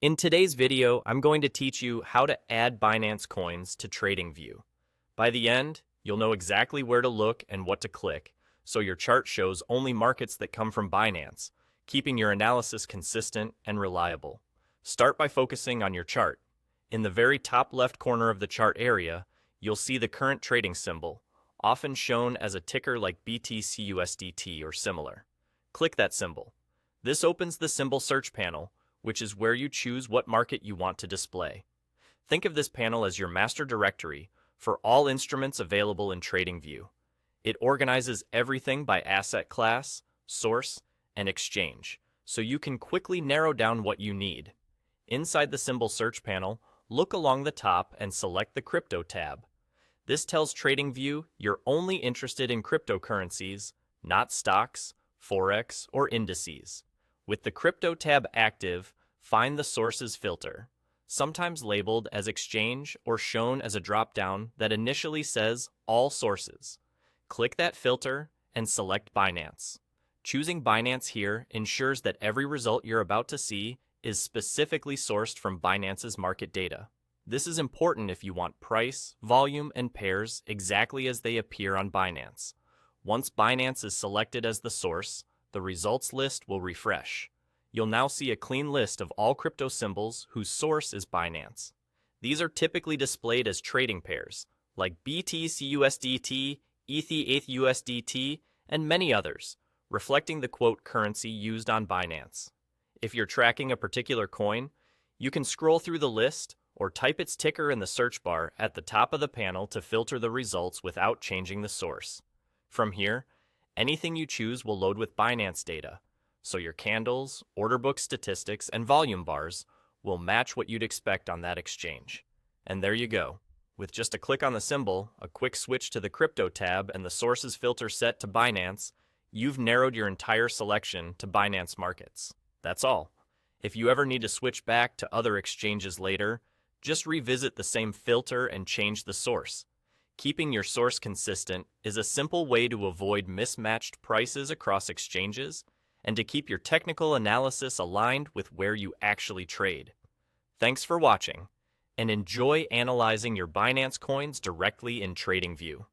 In today's video, I'm going to teach you how to add Binance coins to TradingView. By the end, you'll know exactly where to look and what to click, so your chart shows only markets that come from Binance, keeping your analysis consistent and reliable. Start by focusing on your chart. In the very top left corner of the chart area, you'll see the current trading symbol, often shown as a ticker like BTCUSDT or similar. Click that symbol. This opens the symbol search panel, which is where you choose what market you want to display. Think of this panel as your master directory for all instruments available in TradingView. It organizes everything by asset class, source, and exchange, so you can quickly narrow down what you need. Inside the symbol search panel, look along the top and select the Crypto tab. This tells TradingView you're only interested in cryptocurrencies, not stocks, forex, or indices. With the Crypto tab active, find the Sources filter, sometimes labeled as Exchange or shown as a drop-down that initially says All Sources. Click that filter and select Binance. Choosing Binance here ensures that every result you're about to see is specifically sourced from Binance's market data. This is important if you want price, volume, and pairs exactly as they appear on Binance. Once Binance is selected as the source, the results list will refresh. You'll now see a clean list of all crypto symbols whose source is Binance. These are typically displayed as trading pairs, like BTCUSDT, ETH and many others, reflecting the quote currency used on Binance. If you're tracking a particular coin, you can scroll through the list or type its ticker in the search bar at the top of the panel to filter the results without changing the source. From here, anything you choose will load with Binance data, so your candles, order book statistics, and volume bars will match what you'd expect on that exchange. And there you go. With just a click on the symbol, a quick switch to the Crypto tab, and the Sources filter set to Binance, you've narrowed your entire selection to Binance markets. That's all. If you ever need to switch back to other exchanges later, just revisit the same filter and change the source. Keeping your source consistent is a simple way to avoid mismatched prices across exchanges and to keep your technical analysis aligned with where you actually trade. Thanks for watching, and enjoy analyzing your Binance coins directly in TradingView.